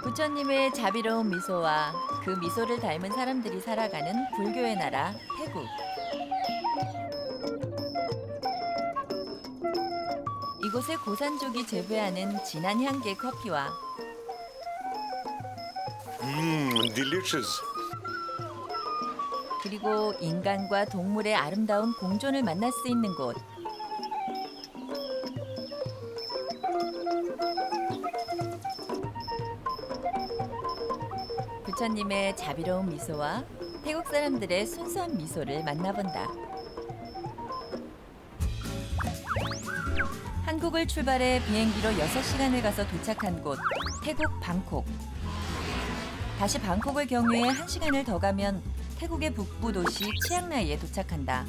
부처님의 자비로운 미소와 그 미소를 닮은 사람들이 살아가는 불교의 나라 태국. 이곳의 고산족이 재배하는 진한 향기의 커피와 Delicious. 그리고 인간과 동물의 아름다운 공존을 만날 수 있는 곳. 부처님의 자비로운 미소와 태국 사람들의 순수한 미소를 만나본다. 한국을 출발해 비행기로 6시간을 가서 도착한 곳, 태국 방콕. 다시 방콕을 경유해 1시간을 더 가면 태국의 북부 도시 치앙라이에 도착한다.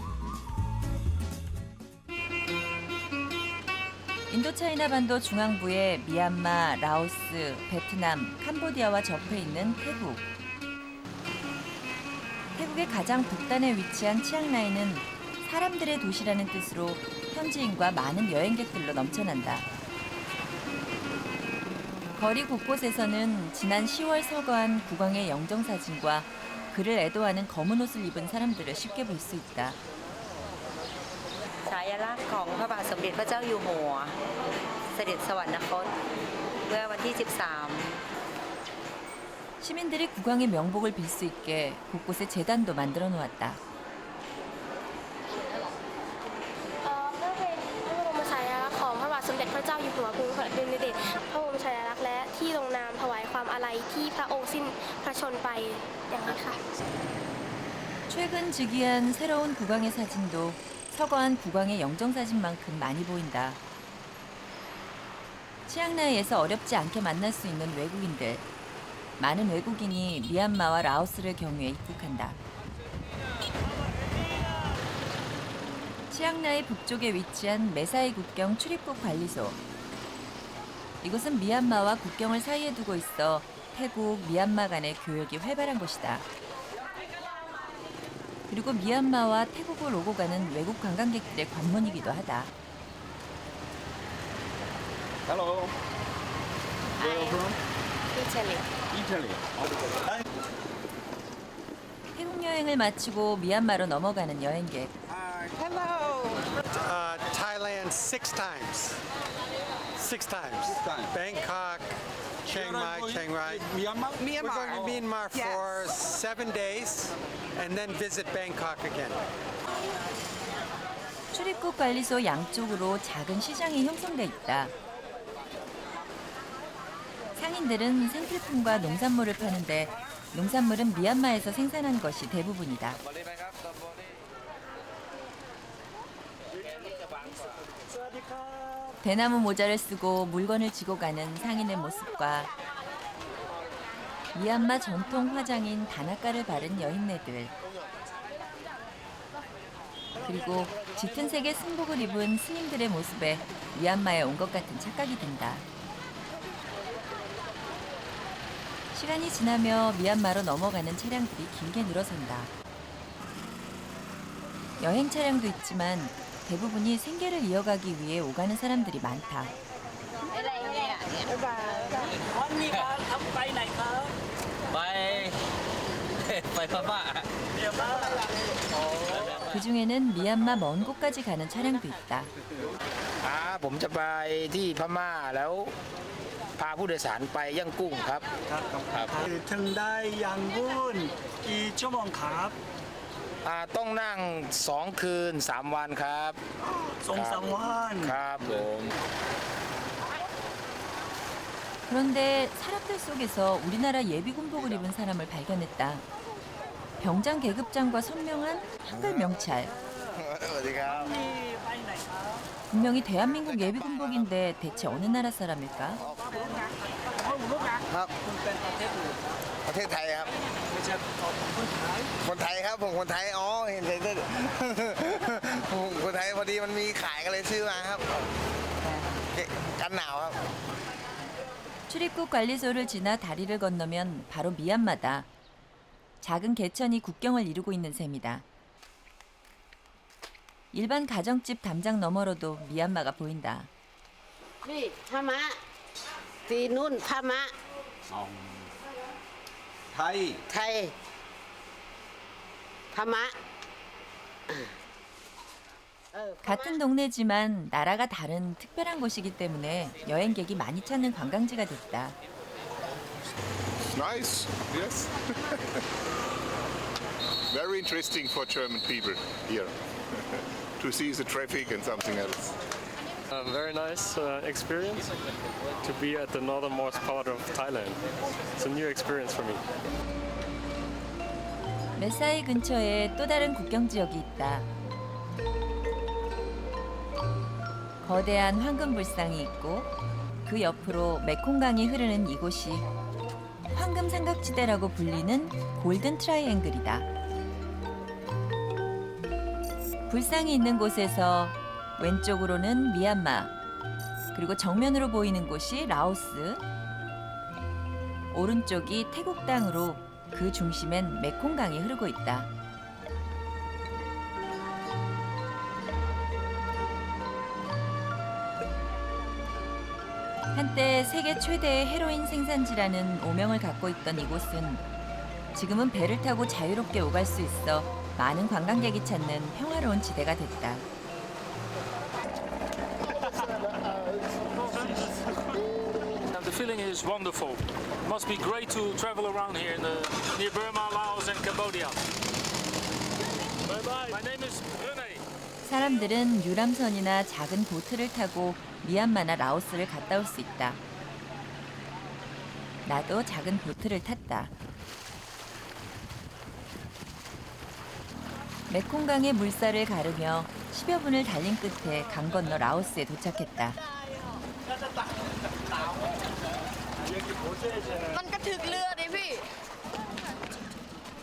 인도차이나 반도 중앙부에 미얀마, 라오스, 베트남, 캄보디아와 접해 있는 태국. 태국의 가장 북단에 위치한 치앙라이는 사람들의 도시라는 뜻으로 현지인과 많은 여행객들로 넘쳐난다. 거리 곳곳에서는 지난 10월 서거한 국왕의 영정사진과 그를 애도하는 검은 옷을 입은 사람들을 쉽게 볼 수 있다. ฉายาลักษณ์ของพระบาทสมเด็จพระเจ้าอยู่หัวเสด็จสวรรคตเมื่อวันที่ 13 시민들이 국왕의 명복을 빌 수 있게 곳곳에 재단도 만들어 놓았다. เพื่อเป็นพระบรมฉายาลักษณ์ของพระบาทสมเด็จพระเจ้าอยู่หัวกรุงเบเนดิกต์พระบรมฉายาลักษณ์และที่ลงนามถวายความอาลัยที่พระองค์สิ้นพระชนม์ไปอย่างนี้ค่ะ 최근 즉위한 새로운 국왕의 사진도 서거한 국왕의 영정사진만큼 많이 보인다. 치앙라이에서 어렵지 않게 만날 수 있는 외국인들. 많은 외국인이 미얀마와 라오스를 경유해 입국한다. 치앙라이 북쪽에 위치한 메사이 국경 출입국 관리소. 이곳은 미얀마와 국경을 사이에 두고 있어 태국, 미얀마 간의 교역이 활발한 곳이다. 그리고 미얀마와 태국을 오고 가는 외국 관광객들의 관문이기도 하다. Hello. Where are you from? 이탈리 Italy. 태국 여행을 마치고 미얀마로 넘어가는 여행객. Thailand 6 times. 6 times. Bangkok, Chiang Mai, Chiang Rai. Myanmar? We're going to Myanmar for 7 days and then visit Bangkok again. 출입국 관리소 양쪽으로 작은 시장이 형성돼 있다. 상인들은 생필품과 농산물을 파는데 농산물은 미얀마에서 생산한 것이 대부분이다. 대나무 모자를 쓰고 물건을 지고 가는 상인의 모습과 미얀마 전통 화장인 다나카를 바른 여인네들. 그리고 짙은 색의 승복을 입은 스님들의 모습에 미얀마에 온 것 같은 착각이 든다. 시간이 지나며 미얀마로 넘어가는 차량들이 길게 늘어선다. 여행 차량도 있지만 대부분이 생계를 이어가기 위해 오가는 사람들이 많다. 그 중에는 미얀마 먼 곳까지 가는 차량도 있다. ผมจะไปที่พม่าแล้วพาผู้โดยสารไปย่างกุ้งครับ ถึงได้ยังวุ่นกี่ชั่วโมงครับ ต้องนั่ง2 คืน 3 วันครับ 2-3 วัน ครับผม 그런데 사람들 속에서 우리나라 예비군복을 입은 사람을 발견했다. 병장 계급장과 선명한 한글 명찰. สวัสดีครับ 분명히 대한민국 예비군복인데 대체 어느 나라 사람일까? ครับประเทศไทยครับคนไทยครับผมคนไทยอ๋อเห็นเลยผมคนไทยพอดีมันมีขายก็เลยซื้อมาครับกันหนาวครับ 출입국 관리소를 지나 다리를 건너면 바로 미얀마다. 작은 개천이 국경을 이루고 있는 셈이다. 일반 가정집 담장 너머로도 미얀마가 보인다. นี่พม่าตีนุ่นพม่า 타이. ไทยพม่า 같은 동네지만 나라가 다른 특별한 곳이기 때문에 여행객이 많이 찾는 관광지가 됐다. Nice, yes. Very interesting for German people here to see the traffic and something else. A very nice experience to be at the northernmost part of Thailand. It's a new experience for me. 메사이 근처에 또 다른 국경 지역이 있다. 거대한 황금불상이 있고 그 옆으로 메콩강이 흐르는 이곳이 황금 삼각지대라고 불리는 골든 트라이앵글이다. 불상이 있는 곳에서 왼쪽으로는 미얀마, 그리고 정면으로 보이는 곳이 라오스, 오른쪽이 태국 땅으로 그 중심엔 메콩강이 흐르고 있다. 한때 세계 최대의 헤로인 생산지라는 오명을 갖고 있던 이곳은 지금은 배를 타고 자유롭게 오갈 수 있어 많은 관광객이 찾는 평화로운 지대가 됐다. The feeling is wonderful. Must be great to travel around here near Burma, Laos, and Cambodia. Bye bye. My name is Rene. 사람들은 유람선이나 작은 보트를 타고 미얀마나 라오스를 갔다 올 수 있다. 나도 작은 보트를 탔다. 메콩강의 물살을 가르며 10여 분을 달린 끝에 강 건너 라오스에 도착했다.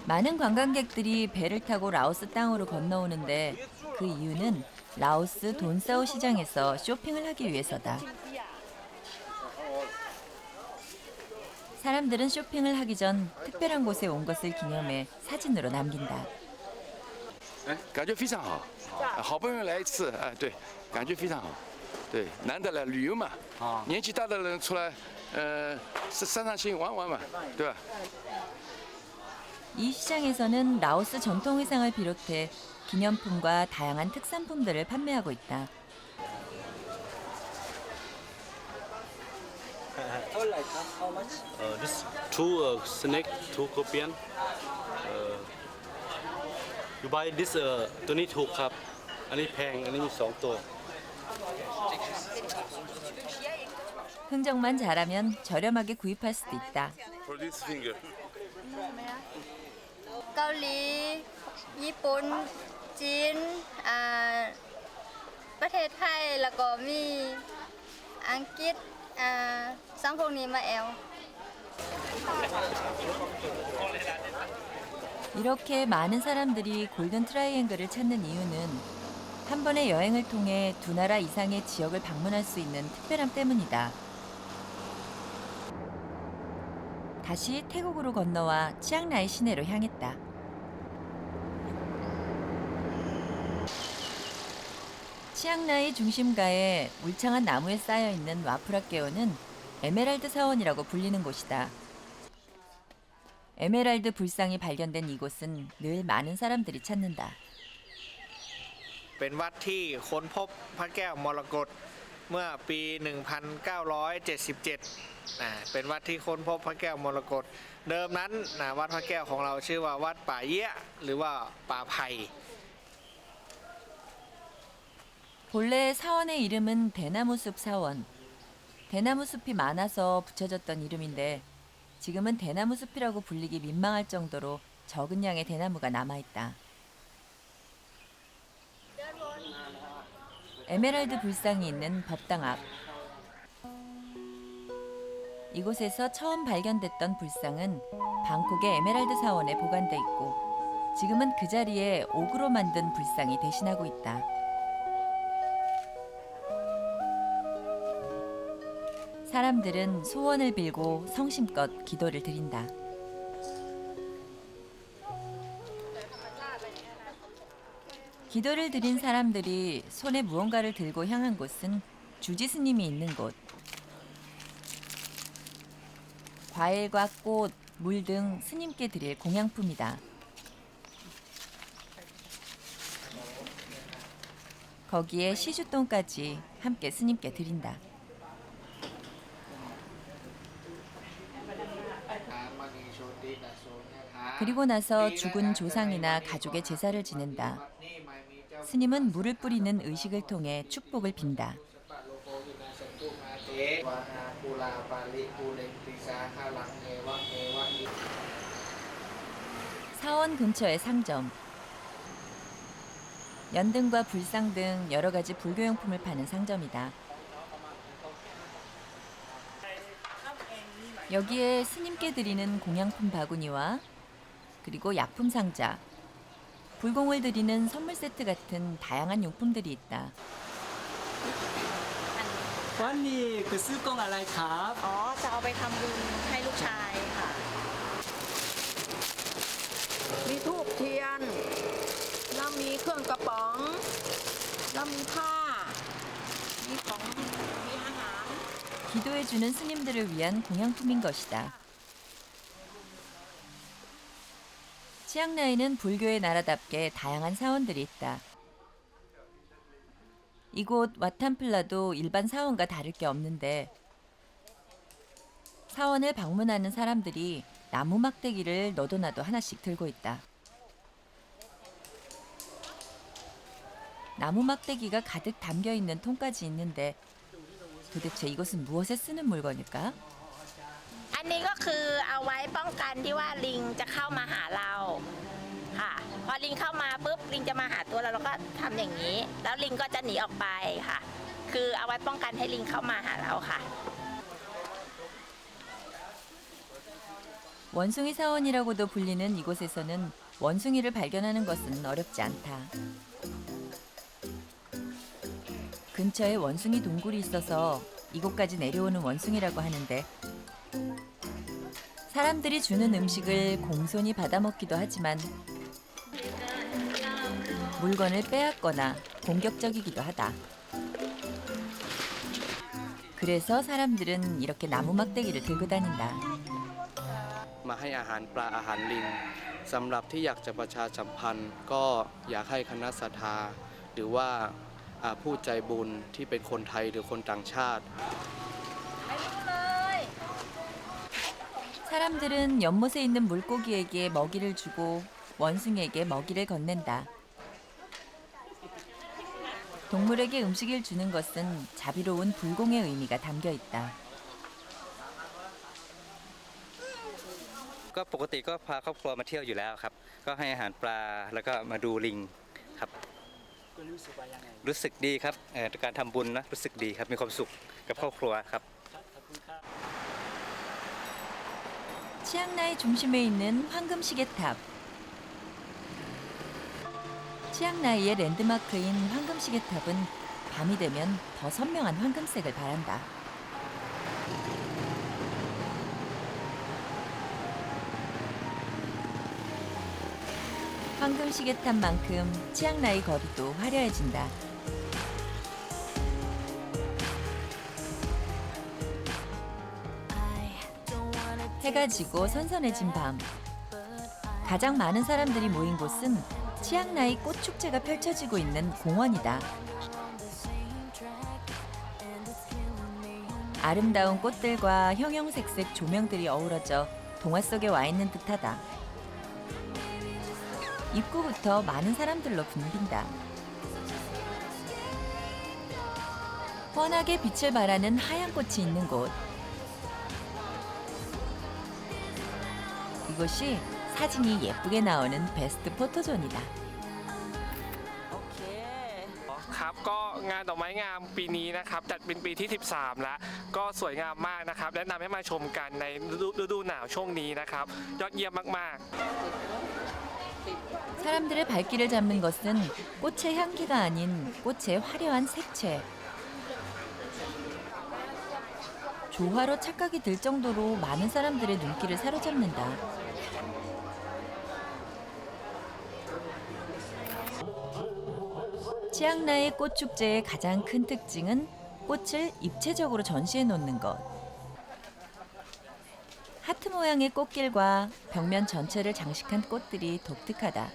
많은 관광객들이 배를 타고 라오스 땅으로 건너오는데 그 이유는 라오스 돈사오 시장에서 쇼핑을 하기 위해서다. 사람들은 쇼핑을 하기 전 특별한 곳에 온 것을 기념해 사진으로 남긴다. 感觉非常好，好不容易来一次，哎，对，感觉非常好，对，难得来旅游嘛，年纪大的人出来，散散心玩玩嘛，对吧？ 이 시장에서는 라오스 전통 의상을 비롯해 기념품과 다양한 특산품들을 판매하고 있다. This two snake, two scorpion. You buy this ตัวนี้ถูกครับ อันนี้แพง อันนี้มี2 ตัว 흥정만 잘하면 저렴하게 구입할 수도 있다. For this finger. เกาหลี ญี่ปุ่น จีน ประเทศไทย แล้วก็มีอังกฤษสองพวกนี้มาแอล 이렇게 많은 사람들이 골든 트라이앵글을 찾는 이유는 한 번의 여행을 통해 두 나라 이상의 지역을 방문할 수 있는 특별함 때문이다. 다시 태국으로 건너와 치앙라이 시내로 향했다. 치앙라이 중심가에 울창한 나무에 쌓여있는 와프라케오는 에메랄드 사원이라고 불리는 곳이다. 에메랄드 불상이 발견된 이곳은 늘 많은 사람들이 찾는다. เป็นวัดที่ค้นพบพระแก้วมรกตเมื่อปี 1977 เป็นวัดที่ค้นพบพระแก้วมรกตเดิมนั้นวัดพระแก้วของเราชื่อว่าวัดป่าเยี่ยหรือว่าป่าไผ่ 본래 사원의 이름은 대나무숲 사원. 대나무숲이 많아서 붙여졌던 이름인데 지금은 대나무숲이라고 불리기 민망할 정도로 적은 양의 대나무가 남아있다. 에메랄드 불상이 있는 법당 앞. 이곳에서 처음 발견됐던 불상은 방콕의 에메랄드 사원에 보관돼 있고 지금은 그 자리에 옥으로 만든 불상이 대신하고 있다. 사람들은 소원을 빌고 성심껏 기도를 드린다. 기도를 드린 사람들이 손에 무언가를 들고 향한 곳은 주지 스님이 있는 곳. 과일과 꽃, 물 등 스님께 드릴 공양품이다. 거기에 시주똥까지 함께 스님께 드린다. 그리고 나서 죽은 조상이나 가족의 제사를 지낸다. 스님은 물을 뿌리는 의식을 통해 축복을 빈다. 사원 근처의 상점. 연등과 불상 등 여러 가지 불교용품을 파는 상점이다. 여기에 스님께 드리는 공양품 바구니와 그리고 약품 상자, 불공을 드리는 선물 세트 같은 다양한 용품들이 있다. วันนี้คือซื้อกล้องอะไรครับ อ๋อ จะเอาไปทำบุญให้ลูกชายค่ะ มีธูปเทียน แล้วมีเครื่องกระป๋อง แล้วมีผ้า มีอาหาร 기도해주는 스님들을 위한 공양품인 것이다. 치앙라이는 불교의 나라답게 다양한 사원들이 있다. 이곳 와탄플라도 일반 사원과 다를 게 없는데 사원을 방문하는 사람들이 나무 막대기를 너도나도 하나씩 들고 있다. 나무 막대기가 가득 담겨있는 통까지 있는데 도대체 이것은 무엇에 쓰는 물건일까? อันนี้ก็คือเอาไว้ป้องกันที่ว่าลิงจะเข้ามาหาเราค่ะ พอลิงเข้ามาปุ๊บลิงจะมาหาตัวเราก็ทำอย่างนี้ แล้วลิงก็จะหนีออกไปค่ะ คือเอาไว้ป้องกันให้ลิงเข้ามาหาเราค่ะ 원숭이 사원이라고도 불리는 이곳에서는 원숭이를 발견하는 것은 어렵지 않다. 근처에 원숭이 동굴이 있어서 이곳까지 내려오는 원숭이라고 하는데 사람들이 주는 음식을 공손히 받아먹기도 하지만 물건을 빼앗거나 공격적이기도 하다. 그래서 사람들은 이렇게 나무 막대기를 들고 다닌다. มาให้อาหารปลาอาหารลิงสำหรับที่อยากจะประชาสัมพันธ์ก็อยากให้คณะศรัทธาหรือว่าผู้ใจบุญที่เป็นคนไทยหรือคนต่างชาติ 사람들은 연못에 있는 물고기에게 먹이를 주고 원숭이에게 먹이를 건넨다. 동물에게 음식을 주는 것은 자비로운 불공의 의미가 담겨 있다. ก็ปกติก็พาครอบครัวมาเที่ยวอยู่แล้วครับ ก็ให้อาหารปลาแล้วก็มาดูลิงครับ รู้สึกดีครับการทำบุญนะรู้สึกดีครับมีความสุขกับครอบครัวครับ 치앙라이 중심에 있는 황금시계탑. 치앙라이의 랜드마크인 황금시계탑은 밤이 되면 더 선명한 황금색을 발한다. 황금시계탑만큼 치앙라이 거리도 화려해진다. 해가 지고 선선해진 밤. 가장 많은 사람들이 모인 곳은 치앙라이 꽃축제가 펼쳐지고 있는 공원이다. 아름다운 꽃들과 형형색색 조명들이 어우러져 동화 속에 와 있는 듯하다. 입구부터 많은 사람들로 붐빈다. 환하게 빛을 발하는 하얀 꽃이 있는 곳. 이곳이 사진이 예쁘게 나오는 베스트 포토존이다. ครับก็งานดอกไม้งามปีนี้นะครับจัดเป็นปีที่ 13 แล้วก็สวยงามมากนะครับแนะนำให้มาชมกันในฤดูหนาวช่วงนี้นะครับยอดเยี่ยมมากๆ 사람들의 발길을 잡는 것은 꽃의 향기가 아닌 꽃의 화려한 색채. 조화로 착각이 들 정도로 많은 사람들의 눈길을 사로잡는다. 치앙라이 꽃축제의 가장 큰 특징은 꽃을 입체적으로 전시해 놓는 것. 하트 모양의 꽃길과 벽면 전체를 장식한 꽃들이 독특하다.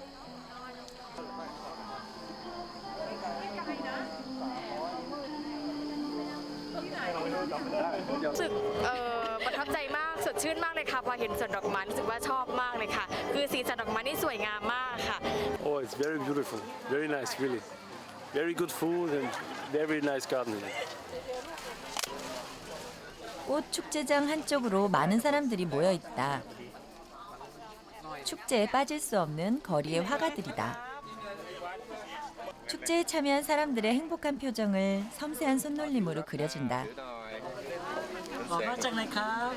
Oh, it's very beautiful, very nice, really. Very good food and very nice garden. 꽃 축제장 한쪽으로 많은 사람들이 모여 있다. 축제에 빠질 수 없는 거리의 화가들이다. 축제에 참여한 사람들의 행복한 표정을 섬세한 손놀림으로 그려준다. บอกว่าจากไหนครับ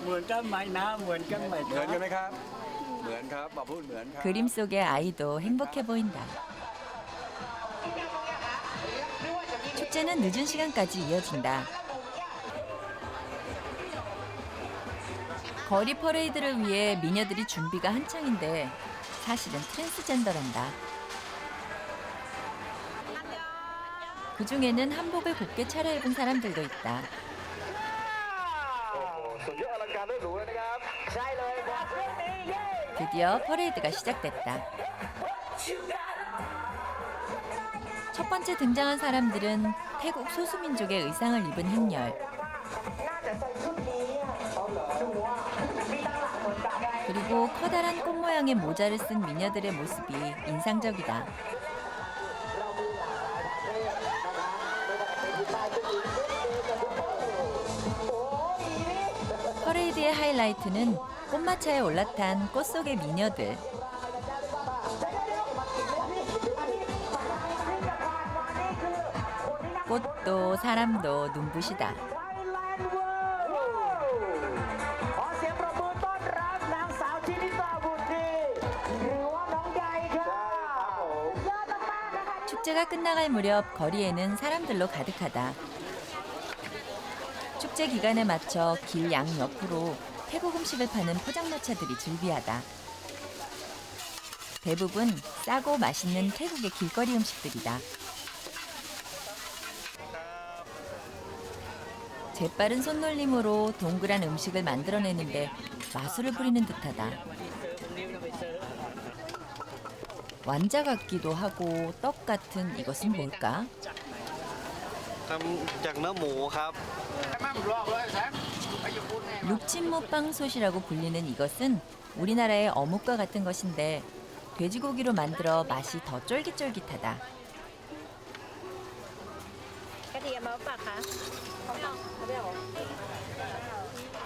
เหมือนกันไหมนะเหมือนกันไหมเหมือนกันไหมครับเหมือนครับบอกพูดเหมือนครับ 그림 속의 아이도 행복해 보인다. 축제는 늦은 시간까지 이어진다. 거리 퍼레이드를 위해 미녀들이 준비가 한창인데 사실은 트랜스젠더란다. 그중에는 한복을 곱게 차려입은 사람들도 있다. 드디어 퍼레이드가 시작됐다. 첫 번째 등장한 사람들은 태국 소수민족의 의상을 입은 행렬. 그리고 커다란 꽃 모양의 모자를 쓴 미녀들의 모습이 인상적이다. 퍼레이드의 하이라이트는 꽃마차에 올라탄 꽃 속의 미녀들. 꽃도 사람도 눈부시다. 축제가 끝나갈 무렵 거리에는 사람들로 가득하다. 축제 기간에 맞춰 길 양옆으로 태국 음식을 파는 포장마차들이 즐비하다. 대부분 싸고 맛있는 태국의 길거리 음식들이다. 재빠른 손놀림으로 동그란 음식을 만들어내는데 마술을 부리는 듯하다. 완자 같기도 하고 떡 같은 이것은 뭘까? 룩침무빵솥이라고 불리는 이것은 우리나라의 어묵과 같은 것인데 돼지고기로 만들어 맛이 더 쫄깃쫄깃하다.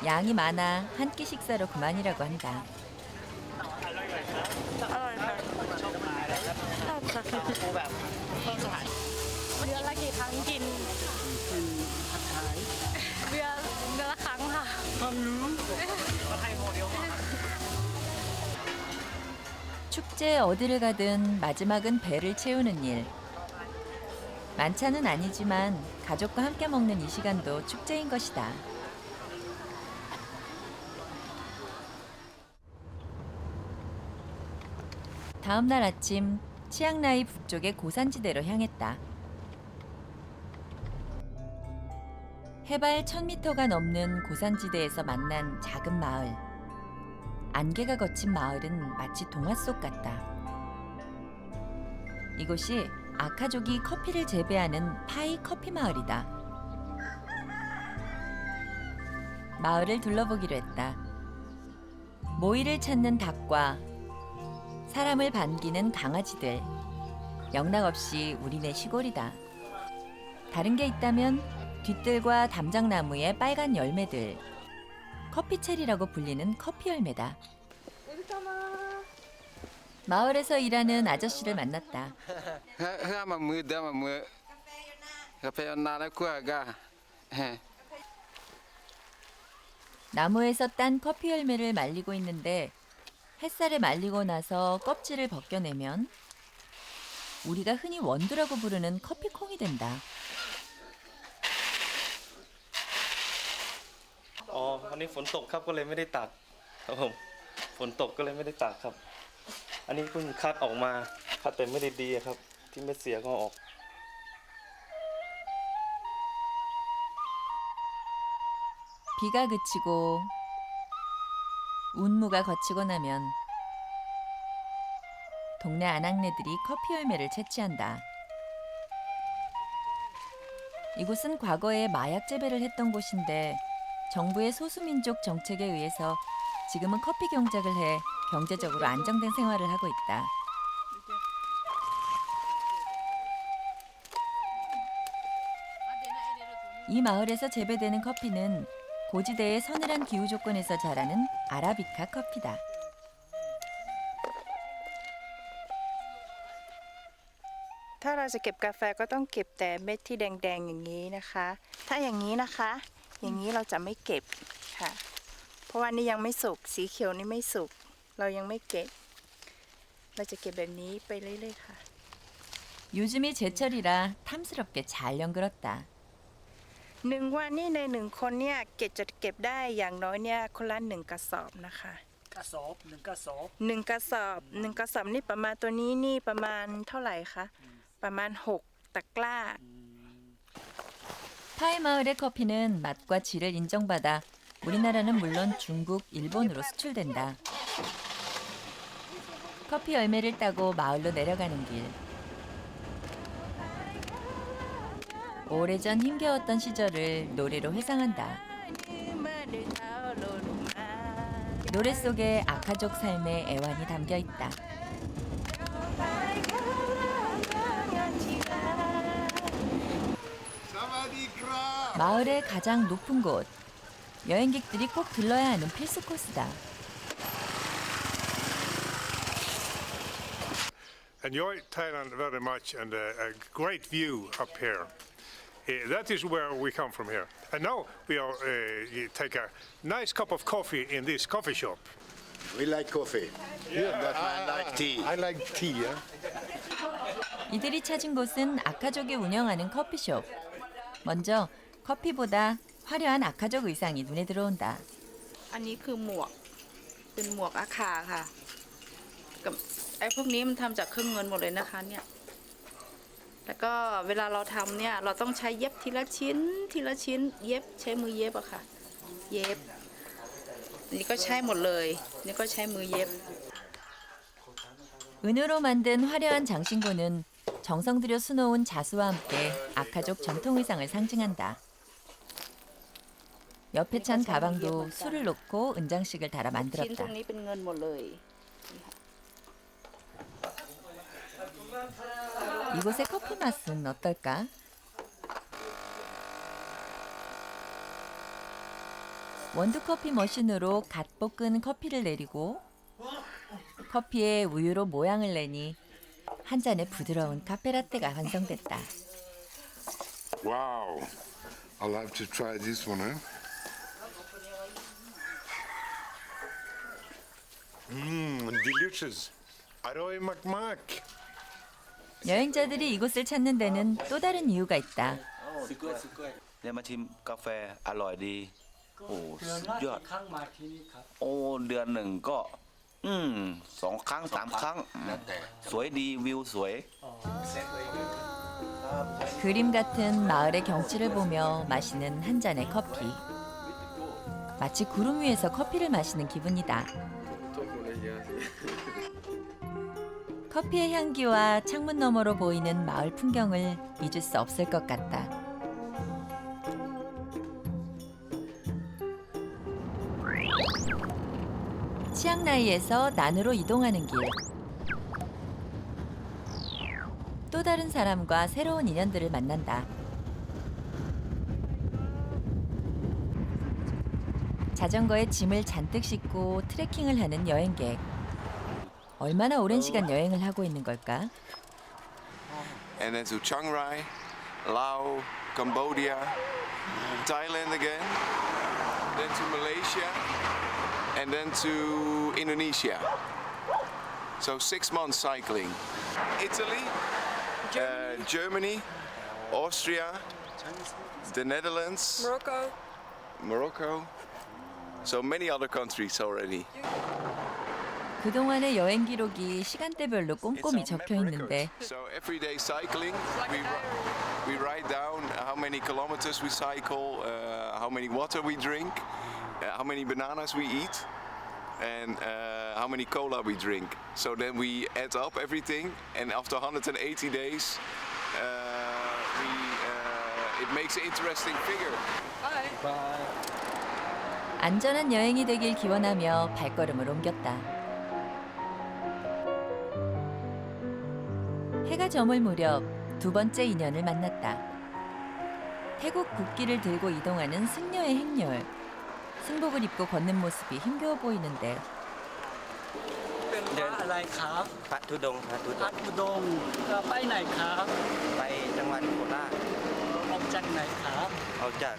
양이 많아 한 끼 식사로 그만이라고 한다. 축제 어디를 가든 마지막은 배를 채우는 일. 만찬은 아니지만 가족과 함께 먹는 이 시간도 축제인 것이다. 다음 날 아침 치앙라이 북쪽의 고산지대로 향했다. 해발 1000m가 넘는 고산지대에서 만난 작은 마을. 안개가 걷힌 마을은 마치 동화 속 같다. 이곳이 아카족이 커피를 재배하는 파이 커피 마을이다. 마을을 둘러보기로 했다. 모이를 찾는 닭과 사람을 반기는 강아지들. 영락없이 우리네 시골이다. 다른 게 있다면 뒤뜰과 담장나무의 빨간 열매들. 커피체리라고 불리는 커피 열매다. 마을에서 일하는 아저씨를 만났다. 나무에서 딴 커피 열매를 말리고 있는데 햇살에 말리고 나서 껍질을 벗겨내면 우리가 흔히 원두라고 부르는 커피콩이 된다. วันนี้ฝนตกครับก็เลยไม่ได้ตัดครับผมฝนตกก็เลยไม่ได้ตัดครับอันนี้เพิ่งคัดออกมาคัดแต่ไม่ได้ดีครับที่เม็ดเสียก็ออก 비가 그치고 운무가 거치고 나면 동네 아낙네들이 커피 열매를 채취한다. 이곳은 과거에 마약 재배를 했던 곳인데 정부의 소수민족 정책에 의해서 지금은 커피 경작을 해 경제적으로 안정된 생활을 하고 있다. 이 마을에서 재배되는 커피는 고지대의 서늘한 기후 조건에서 자라는 아라비카 커피다.ถ้าเราจะเก็บกาแฟก็ต้องเก็บแต่เม็ดที่แดงๆอย่างนี้นะคะ ถ้าอย่างนี้นะคะ อย่างนี้เราจะไม่เก็บค่ะ เพราะว่านี่ยังไม่สุก สีเขียวนี่ไม่สุก เรายังไม่เก็บ เราจะเก็บแบบนี้ไปเรื่อยๆค่ะ 요즘이 제철이라 탐스럽게 잘 연그렀다. หนึ่งวันนี่ในหนึ่งคนเนี่ยจะเก็บได้อย่างน้อยเนี่ยคนละ1กระสอบนะคะ กระสอบหนึ่งกระสอบ 1กระสอบนี่ประมาณตัวนี้นี่ประมาณเท่าไหร่คะประมาณ6ตะกร้า 타이 마을의 커피는 맛과 질을 인정받아 우리나라는 물론 중국, 일본으로 수출된다. 커피 열매를 따고 마을로 내려가는 길. 오래전 힘겨웠던 시절을 노래로 회상한다. 노래 속에 아카족 삶의 애환이 담겨 있다. 마을의 가장 높은 곳. 여행객들이 꼭 들러야 하는 필수 코스다. Enjoy Thailand very much and a great view up here. That is where we come from here. And now we are take a nice cup of coffee in this coffee shop. We like coffee. Yeah, but I like tea. I like tea. Yeah? 이들이 찾은 곳은 아카족이 운영하는 커피숍. 먼저 커피보다 화려한 아카족 의상이 눈에 들어온다. อันนี้คือหมวกเป็นหมวกอาคาค่ะกับไอ้พวกนี้มันทำจากเครื่องเงินหมดเลยนะคะเนี่ยแล้วก็เวลาเราทำเนี่ยเราต้องใช้เย็บทีละชิ้นเย็บใช้มือเย็บอะค่ะเย็บนี่ก็ใช้หมดเลยนี่ก็ใช้มือเย็บ 은으로 만든 화려한 장신구는 정성 들여 수놓은 자수와 함께 아카족 전통 의상을 상징한다. 옆에 찬 가방도 술을 놓고 은장식을 달아 ชิ้นตร 만들었다. งนี้เป็นเงินหมดเลย 이곳의 커피 맛은 어떨까? 원두커피 머신으로 갓 볶은 커피를 내리고 커피에 우유로 모양을 내니 한 잔의 부드러운 카페라떼가 완성됐다. Wow. I'll have to try this one, huh? Delicious. 아로이 막막. 여행자들이 이곳을 찾는 데는 또 다른 이유가 있다. ได้มาชิมกาแฟอร่อยดีโอ้สุดยอด ครั้งมาที่นี่ครับ โอ้เดือนหนึ่งก็2 ครั้ง 3 ครั้งสวยดีวิวสวย 그림 같은 마을의 경치를 보며 마시는 한 잔의 커피. 마치 구름 위에서 커피를 마시는 기분이다. 커피의 향기와 창문 너머로 보이는 마을 풍경을 잊을 수 없을 것 같다. 치앙라이에서 난으로 이동하는 길. 또 다른 사람과 새로운 인연들을 만난다. 자전거에 짐을 잔뜩 싣고 트레킹을 하는 여행객. 얼마나 오랜 시간 여행을 하고 있는 걸까? And then to Chiang Rai, Laos, Cambodia, Thailand again, then to Malaysia, and then to Indonesia. So 6 months cycling. Italy, Germany, Austria, the Netherlands, Morocco. So many other countries already. 그동안의 여행 기록이 시간대별로 꼼꼼히 적혀 있는데 So every day cycling, we write down how many kilometers we cycle, how many water we drink, how many bananas we eat, and how many cola we drink. So then we add up everything, and after 180 days, it makes an interesting figure. 안전한 여행이 되길 기원하며 발걸음을 옮겼다. 해가 저물 무렵 두 번째 인연을 만났다. 태국 국기를 들고 이동하는 승려의 행렬. 승복을 입고 걷는 모습이 힘겨워 보이는데 เป็นพระอะไรครับ พระธุดงค์พระธุด พั ง ด ค์ อุดมไปไหนครับ ไปจังหวัดโคราช ออกจากไหนครับ เอาจาก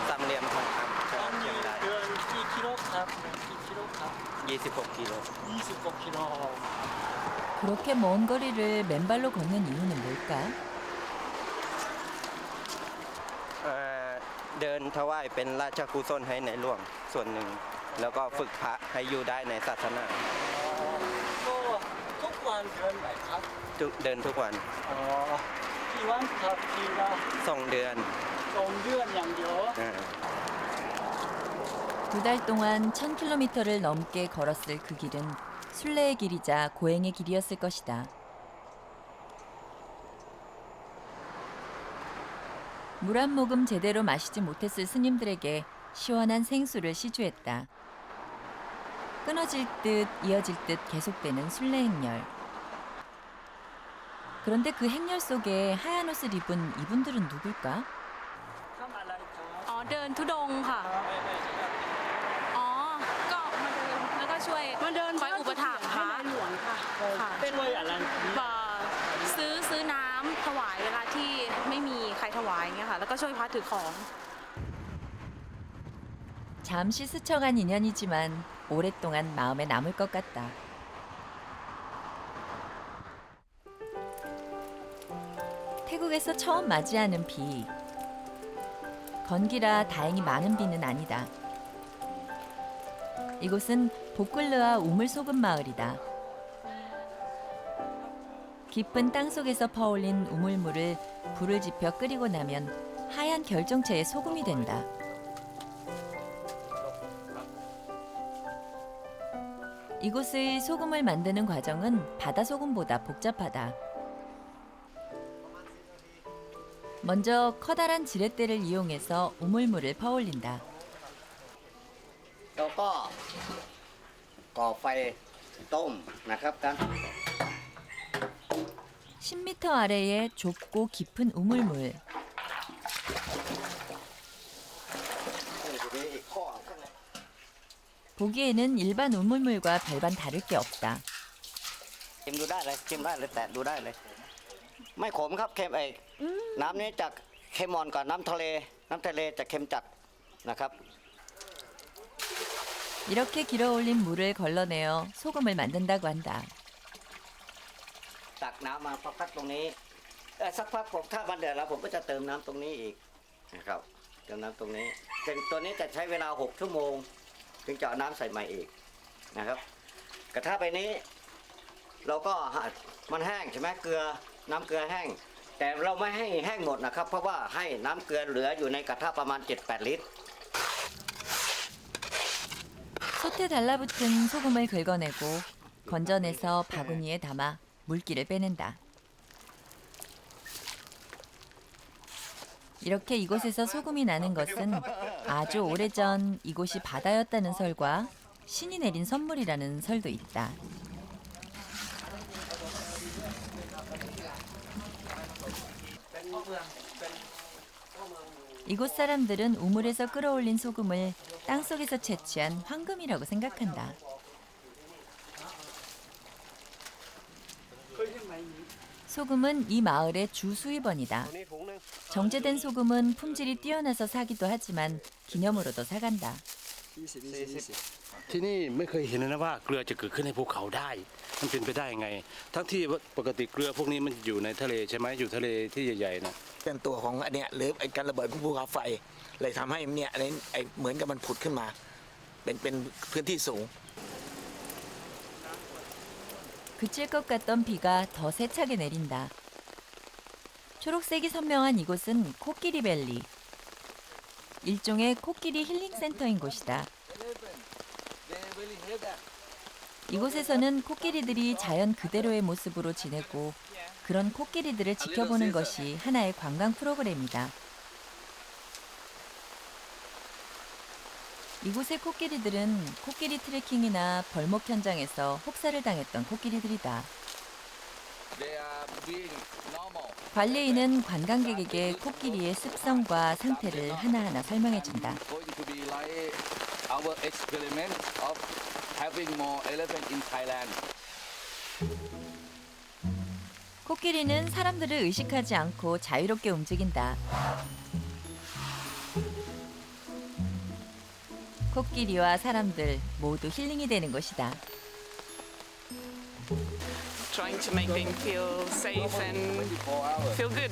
สามเหลี่ยมทองคำจังหวัดเชียงราย เดินกี่กิโลครับกี่กิโลครับ 26 กิโล 26 กิโล 그렇게 먼 거리를 맨발로 걷는 이유는 뭘까? เดินถวายเป็นราชกุศลให้ในหลวงส่วนหนึ่ง แล้วก็ฝึกพระให้อยู่ได้ในศาสนา ก็ทุกวันเดินไหนครับ เดินทุกวัน อ๋อกี่วันครับกี่วัน 2 เดือน 2 เดือนอย่างเดียว 두 달 동안 1000km를 넘게 걸었을 그 길은 순례의 길이자 고행의 길이었을 것이다. 물 한 모금 제대로 마시지 못했을 스님들에게 시원한 생수를 시주했다. 끊어질 듯 이어질 듯 계속되는 순례 행렬. 그런데 그 행렬 속에 하얀 옷을 입은 이분들은 누굴까? อ๋อเดินธุดงค์ค่ะอ๋อก็มาเดินแล้วก็ช่วยมาเดินคอยอุปถัมภ์พระหลวงค่ะเป็นช่วยอะไรซื้อน้ำถวายเวลาที่ไม่มีใครถวายเงี้ยค่ะแล้วก็ช่วยพระถือของ 잠시 스쳐간 인연이지만 오랫동안 마음에 남을 것 같다. 태국에서 처음 맞이하는 비. 건기라 다행히 많은 비는 아니다. 이곳은 보클르아 우물소금 마을이다. 깊은 땅속에서 퍼올린 우물물을 불을 지펴 끓이고 나면 하얀 결정체의 소금이 된다. 이곳의 소금을 만드는 과정은 바다 소금보다 복잡하다. 먼저 커다란 지렛대를 이용해서 우물물을 퍼올린다. แล้วก็ก่อไฟต้มนะครับกัน 10m 아래에 좁고 깊은 우물물. 보기에는 일반 우물물과 별반 다를 게 없다. ชิมดูได้เลยชิมได้เลยแตะดูได้เลย ไม่ขมครับเค็มน้ำนี้จะเค็มอ่อนกว่าน้ำทะเลจะเค็มจัดนะครับ 이렇게 길어올린 물을 걸러내어 소금을 만든다고 한다. ตักน้ำมาพักตรงนี้สักพักผมถ้ามันเดือดแล้วผมก็จะเติมน้ำตรงนี้อีกนะครับเติมน้ำตรงนี้ตัวนี้จะใช้เวลา6 ชั่วโมงถึงจะเอาน้ำใส่ใหม่อีกนะครับกระทะใบนี้เราก็มันแห้งใช่ไหมเกลือน้ำเกลือแห้งแต่เราไม่ให้แห้งหมดนะครับเพราะว่าให้น้ำเกลือเหลืออยู่ในกระทะประมาณ 7-8 ลิตร 솥에 달라붙은 소금을 긁어내고 건져내서 바구니에 담아 물기를 빼낸다. 이렇게 이곳에서 소금이 나는 것은 아주 오래전 이곳이 바다였다는 설과 신이 내린 선물이라는 설도 있다. 이곳 사람들은 우물에서 끌어올린 소금을 땅속에서 채취한 황금이라고 생각한다. 소금은 이 마을의 주 수입원이다. 정제된 소금은 품질이 뛰어나서 사기도 하지만 기념으로도 사간다. ที่นี่ไม่เคยเห็นเลยนะว่าเกลือจะเกิดขึ้นในภูเขาได้ มันเป็นไปได้ยังไง ทั้งที่ปกติเกลือพวกนี้มันอยู่ในทะเลใช่ไหมอยู่ทะเลที่ใหญ่ๆนะ เป็นตัวของอันเนี้ยหรือไอ้การระเบิดของภูเขาไฟเลยทำให้เนี่ยไอ้เหมือนกับมันผุดขึ้นมาเป็นพื้นที่สูง 그칠 것 같던 비가 더 세차게 내린다. 초록색이 선명한 이곳은 코끼리밸리. 일종의 코끼리 힐링센터인 곳이다. 이곳에서는 코끼리들이 자연 그대로의 모습으로 지내고 그런 코끼리들을 지켜보는 것이 하나의 관광 프로그램이다. 이곳의 코끼리들은 코끼리 트레킹이나 벌목 현장에서 혹사를 당했던 코끼리들이다. 관리인은 관광객에게 코끼리의 습성과 상태를 하나하나 설명해준다. 코끼리는 사람들을 의식하지 않고 자유롭게 움직인다. 코끼리와 사람들 모두 힐링이 되는 곳이다. Trying to make them feel safe and feel good.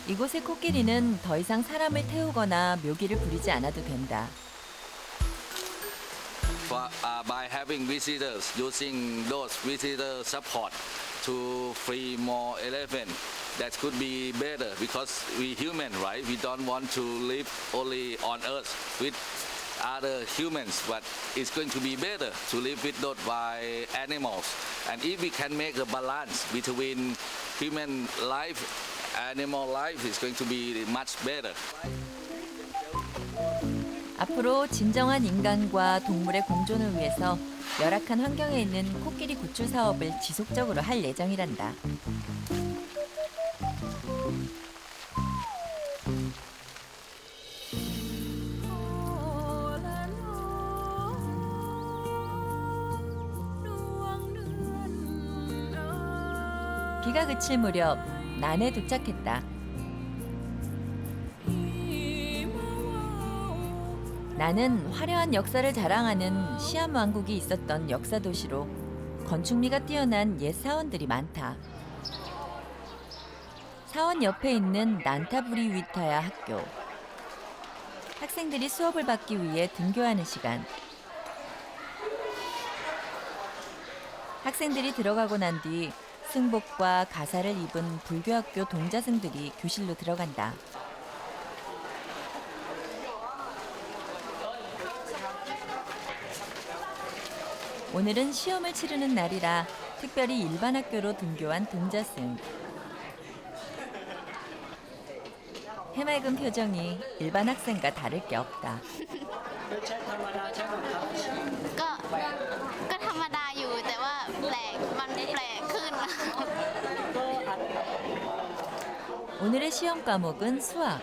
이곳의 코끼리는 더 이상 사람을 태우거나 묘기를 부리지 않아도 된다. By having visitors, using those visitor support to free more elephant, that could be better because we human, right? We don't want to live only on Earth with other humans, but it's going to be better to live with those by animals. And if we can make a balance between human life, animal life, it's going to be much better. 앞으로 진정한 인간과 동물의 공존을 위해서 열악한 환경에 있는 코끼리 구출 사업을 지속적으로 할 예정이란다. 비가 그칠 무렵 난에 도착했다. 나는 화려한 역사를 자랑하는 시암 왕국이 있었던 역사 도시로 건축미가 뛰어난 옛 사원들이 많다. 사원 옆에 있는 난타부리 위타야 학교. 학생들이 수업을 받기 위해 등교하는 시간. 학생들이 들어가고 난 뒤 승복과 가사를 입은 불교학교 동자승들이 교실로 들어간다. 오늘은 시험을 치르는 날이라 특별히 일반 학교로 등교한 동자승. 해맑은 표정이 일반 학생과 다를 게 없다. ก็ธรรมดาอยู่แต่ว่ามันแปลกขึ้น 오늘의 시험 과목은 수학.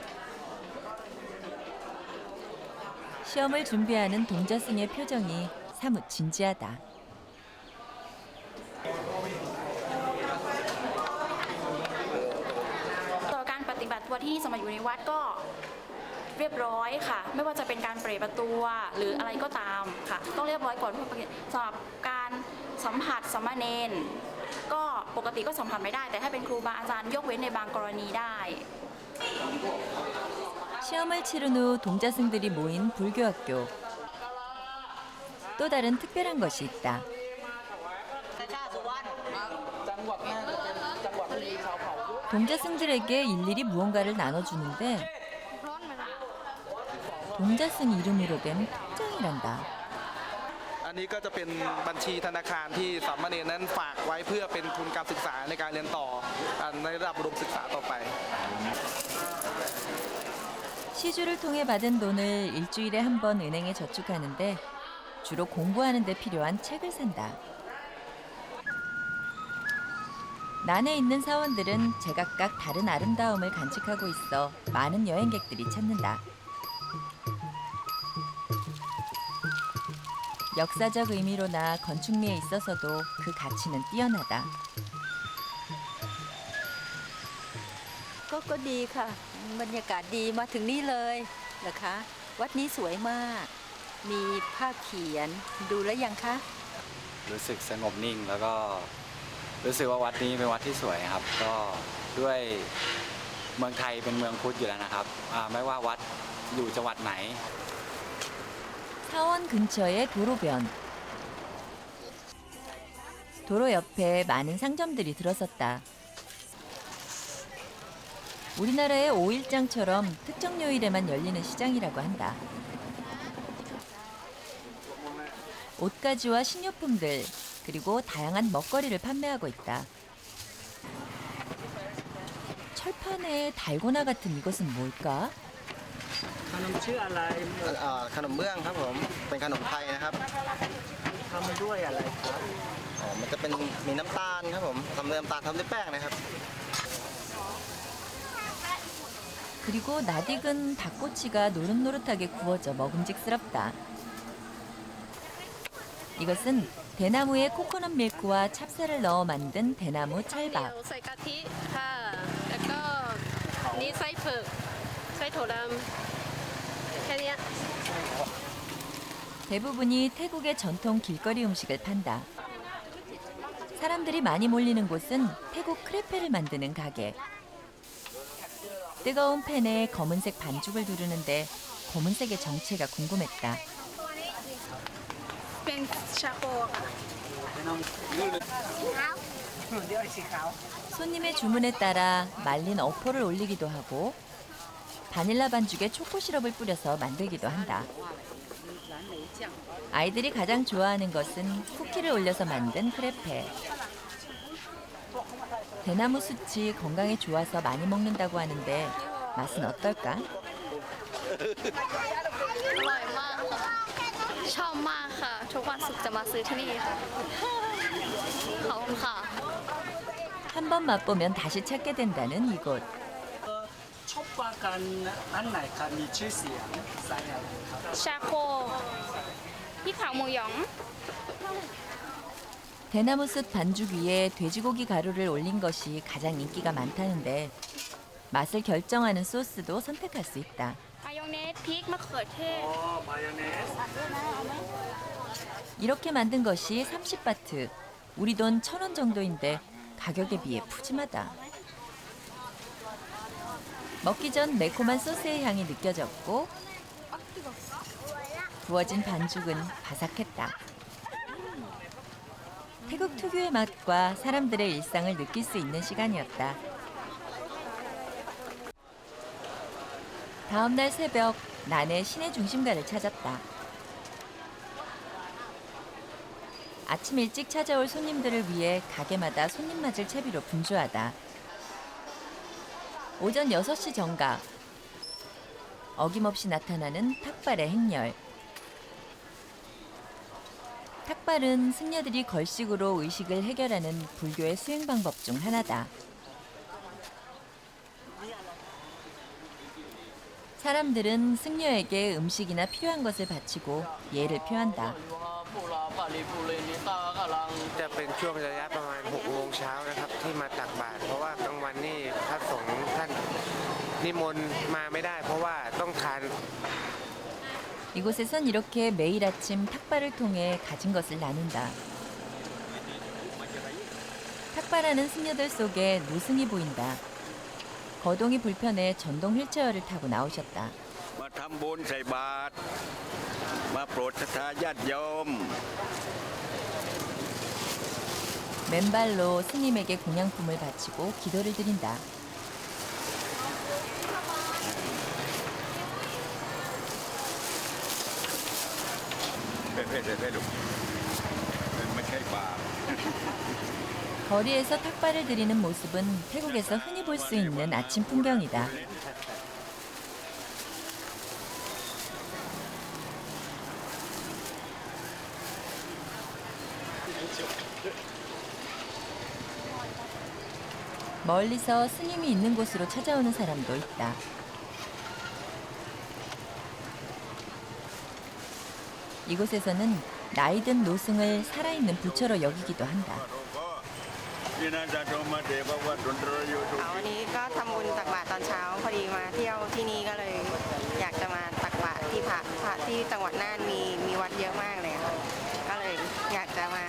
시험을 준비하는 동자승의 표정이 사뭇 진지하다. ต่อการปฏิบัติตัวที่สมัยอยู่ในวัดก็เรียบร้อยค่ะไม่ว่าจะเป็นการเปรย์ประตูหรืออะไรก็ตามค่ะต้องเรียบร้อยก่อนสำหรับการสัมผัสสามเณรก็ปกติก็สัมผัสไม่ได้แต่ถ้าเป็นครูบาอาจารย์ยกเว้นในบางกรณีได้ 시험을 치른 후 동자승들이 모인 불교학교. 또 다른 특별한 것이 있다. 동자승들에게 일일이 무언가를 나눠주는데 동자승 이름으로 된 통장이란다. อันนี้ก็จะเป็นบัญชีธนาคารที่สามเณรนั้นฝากไว้เพื่อเป็นทุนการศึกษาในการเรียนต่อในระดับอุดมศึกษาต่อไป 시주를 통해 받은 돈을 일주일에 한 번 은행에 저축하는데 주로 공부하는 데 필요한 책을 산다. 난에 있는 사원들은 제각각 다른 아름다움을 간직하고 있어 많은 여행객들이 찾는다. 역사적 의미로나 건축미에 있어서도 그 가치는 뛰어나다. ก็ดีค่ะบรรยากาศดีมาถึงนี่เลยเหรอคะวัดนี้สวยมากมีภาพเขียนดูแล้วยังคะ รู้สึกสงบนิ่งแล้วก็รู้สึกว่าวัดนี้เป็นวัดที่สวยครับก็ด้วยเมืองไทยเป็นเมืองพุทธอยู่แล้วนะครับไม่ว่าวัดอยู่จังหวัดไหน 사원 근처의 도로변. 도로 옆에 많은 상점들이 들어섰다. 우리나라의 5일장처럼 특정 요일에만 열리는 시장이라고 한다. 옷가지와 식료품들, 그리고 다양한 먹거리를 판매하고 있다. 철판에 달고나 같은 이것은 뭘까? ขนมชื่ออะไร ขนมเบื้องครับผมเป็นขนมไทยนะครับ ทำด้วยอะไรครับ มันจะเป็นมีน้ำตาลครับผมทำด้วยน้ำตาลทำด้วยแป้งนะครับ 그리고 낯익은 닭꼬치가 노릇노릇하게 구워져 먹음직스럽다. 이것은 대나무에 코코넛 밀크와 찹쌀을 넣어 만든 대나무 찰밥. ใส่กะทิค่ะ แล้วก็นี่ไส้เผือกไส้ถั่วดำแค่เนี้ย 대부분이 태국의 전통 길거리 음식을 판다. 사람들이 많이 몰리는 곳은 태국 크레페를 만드는 가게. 뜨거운 팬에 검은색 반죽을 두르는데 검은색의 정체가 궁금했다. เป็นชาโคค่ะ 손님의 주문에 따라 말린 어포를 올리기도 하고 바닐라 반죽에 초코 시럽을 뿌려서 만들기도 한다. 아이들이 가장 좋아하는 것은 쿠키를 올려서 만든 크레페. 대나무 숯이 건강에 좋아서 많이 먹는다고 하는데 맛은 어떨까? อร่อยมากค่ะชอบมากค่ะทุกวันศุกร์จะมาซื้อที่นี่ค่ะขอบคุณค่ะ 한 번 맛보면 다시 찾게 된다는 이곳. ชอบกว่ากันอันไหนครับมีชื่อเสียงใส่อะไรครับ ชาโคพี่ขาวหมูหยอง 대나무 숯 반죽 위에 돼지고기 가루를 올린 것이 가장 인기가 많다는데 맛을 결정하는 소스도 선택할 수 있다. มายองเนสพริกมะเขือเทศ 이렇게 만든 것이 30바트, 우리 돈 1,000원 정도인데 가격에 비해 푸짐하다. 먹기 전 매콤한 소스의 향이 느껴졌고 구워진 반죽은 바삭했다. 태국 특유의 맛과 사람들의 일상을 느낄 수 있는 시간이었다. 다음 날 새벽, 난의 시내 중심가를 찾았다. 아침 일찍 찾아올 손님들을 위해 가게마다 손님 맞을 채비로 분주하다. 오전 6시 정각. 어김없이 나타나는 탁발의 행렬. 탁발은 승려들이 걸식으로 의식을 해결하는 불교의 수행 방법 중 하나다. 사람들은 승려에게 음식이나 필요한 것을 바치고 예를 표한다. จะเป็นช่วงระยะประมาณ6 โมงเช้านะครับที่มาตักบาตรเพราะว่ากลางวันนี่พระสงฆ์ท่านนิมนต์มาไม่ได้เพราะว่าต้องทาน 이곳에선 이렇게 매일 아침 탁발을 통해 가진 것을 나눈다. 탁발하는 승려들 속에 노승이 보인다. 거동이 불편해 전동 휠체어를 타고 나오셨다. มาทำบุญใส่บาตรมาโปรดศรัทธาญาติโยม 맨발로 스님에게 공양품을 바치고 기도를 드린다. 거리에서 탁발을 드리는 모습은 태국에서 흔히 볼 수 있는 아침 풍경이다. 멀리서 스님이 있는 곳으로 찾아오는 사람도 있다. 이곳에서는 나이든 노승을 살아있는 부처로 여기기도 한다. วันนี้ก็ทำบุญตักบาตรตอนเช้าพอดีมาเที่ยวที่นี่ก็เลยอยากจะมาตักบาตรที่พระที่จังหวัดน่านมีวัดเยอะมากเลยค่ะก็เลยอยากจะมา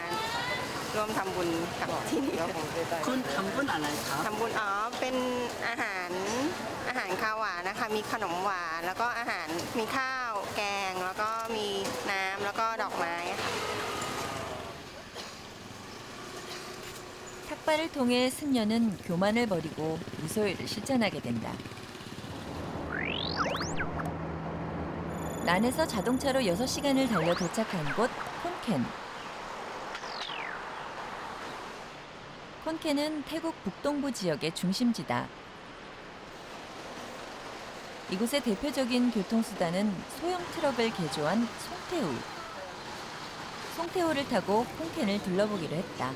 ร่วมทำบุญกับที่นี่ คุณทำบุญอะไรครับ ทำบุญเป็นอาหารข้าวหวานนะคะมีขนมหวานแล้วก็อาหารมีข้าวแกงแล้วก็มีน้ำแล้วก็ดอกไม้ค่ะ 삭발을 통해 승려는 교만을 버리고 무소유를 실천하게 된다. 난에서 자동차로 6시간을 달려 도착한 곳 콘켄. 콘켄은 태국 북동부 지역의 중심지다. 이곳의 대표적인 교통수단은 소형 트럭을 개조한 송태우. 송태우를 타고 콘켄을 둘러보기로 했다.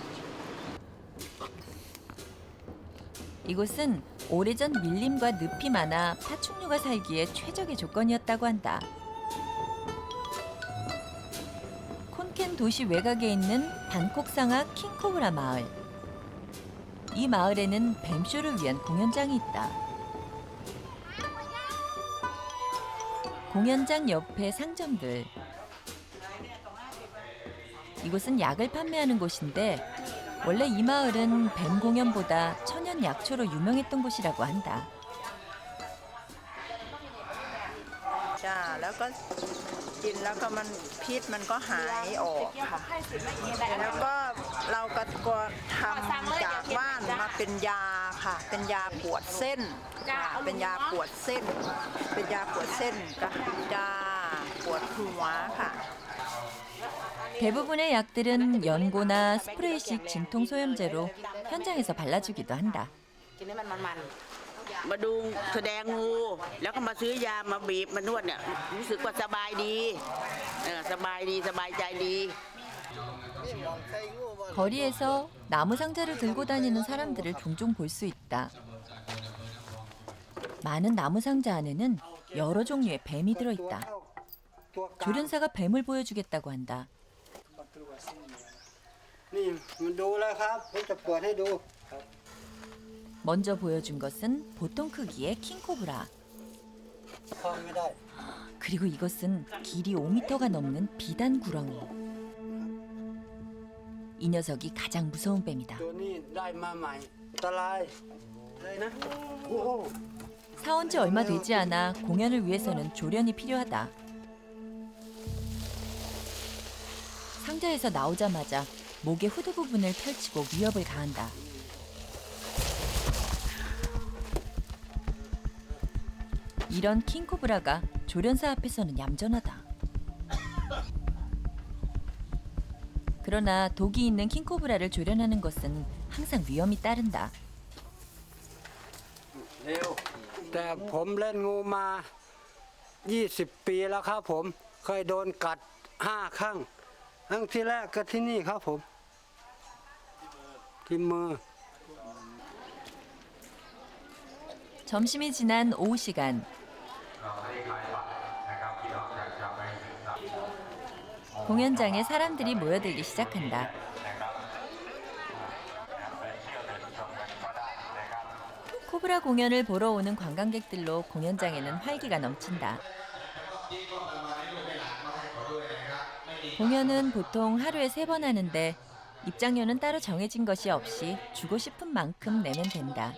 이곳은 오래전 밀림과 늪이 많아 파충류가 살기에 최적의 조건이었다고 한다. 콘켄 도시 외곽에 있는 반콕 상하 킹코브라 마을. 이 마을에는 뱀쇼를 위한 공연장이 있다. 공연장 옆에 상점들. 이곳은 약을 판매하는 곳인데 원래 이 마을은 뱀 공연보다 천연 약초로 유명했던 곳이라고 한다. จ้าแล้วก็กินแล้วก็มันพิษมันก็หายออกค่ะแล้วก็เราก็ทำจากว่านมาเป็นยาค่ะเป็นยาปวดเส้นเป็นยาปวดเส้นเป็นยาปวดเส้นกับยาปวดหัวค่ะ 대부분의 약들은 연고나 스프레이식 진통 소염제로 현장에서 발라주기도 한다. มาดูแสดงงูแล้วก็มาซื้อยามาบีบมานวดเนี่ยรู้สึกว่าสบายดีสบายดีสบายใจดี 거리에서 나무 상자를 들고 다니는 사람들을 종종 볼 수 있다. 많은 나무 상자 안에는 여러 종류의 뱀이 들어있다. 조련사가 뱀을 보여주겠다고 한다. นี่มันดูแล้วครับผมจะเปิดให้ดู 먼저 보여준 것은 보통 크기의 킹코브라. 그리고 이것은 길이 5m가 넘는 비단 구렁이. 이 녀석이 가장 무서운 뱀이다. ตัวนี้ได้มาใหม่อันตรายเลยนะโอ้โห 사온 지 얼마 되지 않아 공연을 위해서는 조련이 필요하다. 상자에서 나오자마자 목의 후드 부분을 펼치고 위협을 가한다. 이런 킹코브라가 조련사 앞에서는 얌전하다. 그러나 독이 있는 킹코브라를 조련하는 것은 항상 위험이 따른다. เร็วแต่ผมเล่นงูมา20 ปีแล้วครับผมเคยโดนกัด5 ครั้งครั้งที่แรกก็ที่นี่ครับผมที่มือ 점심이 지난 오후 시간. 공연장에 사람들이 모여들기 시작한다. 코브라 공연을 보러 오는 관광객들로 공연장에는 활기가 넘친다. 공연은 보통 하루에 3번 하는데 입장료는 따로 정해진 것이 없이 주고 싶은 만큼 내면 된다.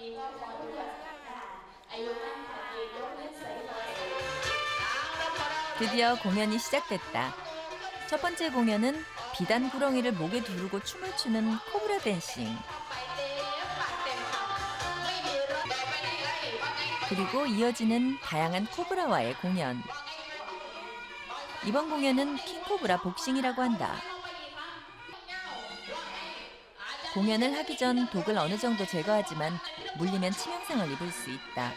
드디어 공연이 시작됐다. 첫 번째 공연은 비단 구렁이를 목에 두르고 춤을 추는 코브라 댄싱. 그리고 이어지는 다양한 코브라와의 공연. 이번 공연은 킹코브라 복싱이라고 한다. 공연을 하기 전 독을 어느 정도 제거하지만 물리면 치명상을 입을 수 있다.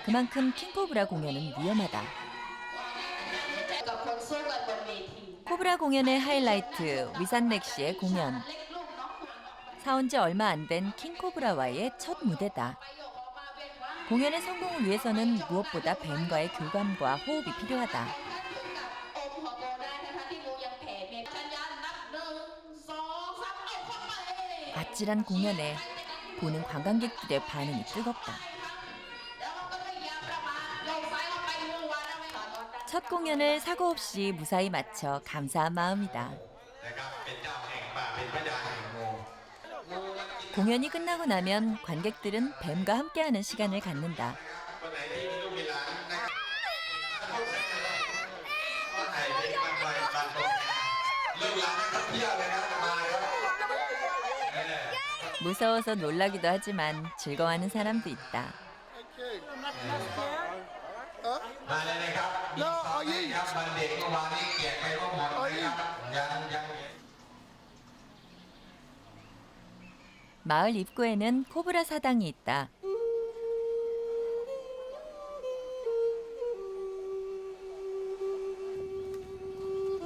그만큼 킹코브라 공연은 위험하다. 코브라 공연의 하이라이트 위산넥 씨의 공연. 사온 지 얼마 안 된 킹코브라와의 첫 무대다. 공연의 성공을 위해서는 무엇보다 뱀과의 교감과 호흡이 필요하다. 아찔한 공연에 보는 관광객들의 반응이 뜨겁다. 첫 공연을 사고 없이 무사히 마쳐 감사한 마음이다. 공연이 끝나고 나면 관객들은 뱀과 함께하는 시간을 갖는다. 무서워서 놀라기도 하지만 즐거워하는 사람도 있다. 마을 입구에는 코브라 사당이 있다.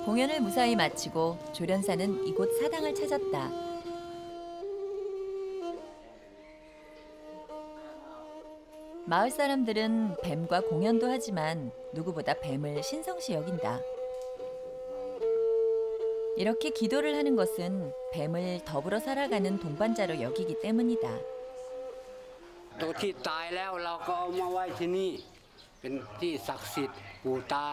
공연을 무사히 마치고 조련사는 이곳 사당을 찾았다. 마을 사람들은 뱀과 공연도 하지만 누구보다 뱀을 신성시 여긴다. 이렇게 기도를 하는 것은 뱀을 더불어 살아가는 동반자로 여기기 때문이다. ตัวที่ตายแล้วเราก็เอามาไว้ที่นี่เป็นที่ศักดิ์สิทธิ์ปู่ตา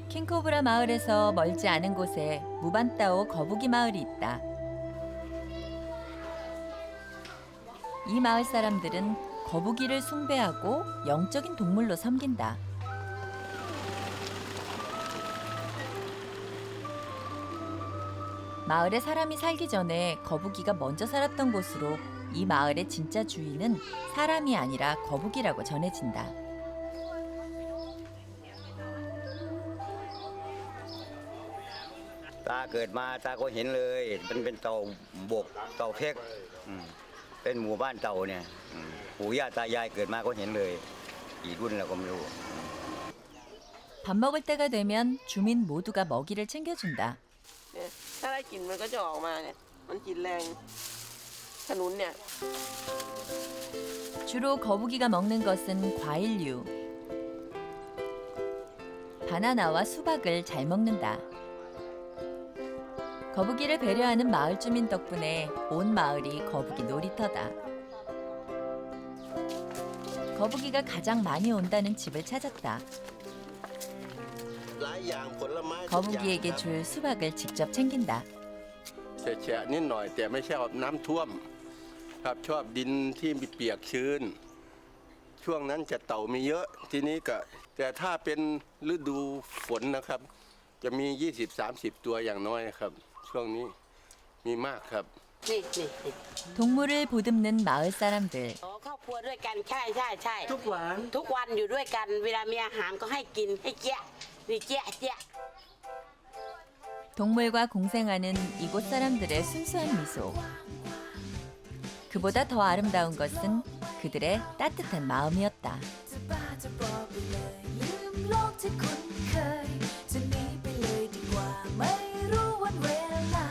킹코브라 마을에서 멀지 않은 곳에 무반따오 거북이 마을이 있다. 이 마을 사람들은 거북이를 숭배하고 영적인 동물로 섬긴다. 마을에 사람이 살기 전에 거북이가 먼저 살았던 곳으로 이 마을의 진짜 주인은 사람이 아니라 거북이라고 전해진다.ตาเกิดมาตาก็เห็นเลยเป็นเต่าบกเต่าเพกเป็นหมู่บ้านเต่าเนี่ยปู่ย่าตายายเกิดมาก็เห็นเลยกี่รุ่นแล้วก็ไม่รู้ 밥 먹을 때가 되면 주민 모두가 먹이를 챙겨준다. ถ้าได้กลิ่นมันก็จะออกมาเนี่ยมันกลิ่นแรงขนุนเนี่ย 주로 거북이가 먹는 것은 과일류. 바나나와 수박을 잘 먹는다. 거북이를 배려하는 마을 주민 덕분에 온 마을이 거북이 놀이터다. 거북이가 가장 많이 온다는 집을 찾았다. 거북이에게 줄 수박을 직접 챙긴다. แฉะนิดหน่อยแต่ไม่ชอบน้ำท่วมครับชอบดินที่มีเปียกชื้นช่วงนั้นจะเต่ามีเยอะทีนี้ก็แต่ถ้าเป็นฤดูฝนนะครับจะมี 20-30 ตัวอย่างน้อยครับช่วงนี้มีมากครับ 동물을 보듬는 마을 사람들. ครอบครัวด้วยกันใช่ทุกวันอยู่ด้วยกันเวลามีอาหารก็ให้กินให้เจ๊ะนี่เจ๊ะ 동물과 공생하는 이곳 사람들의 순수한 미소. 그보다 더 아름다운 것은 그들의 따뜻한 마음이었다. ลืมโลกที่คุ้นเคยจะหนีไปเลยดีกว่าไม่รู้วันเวลา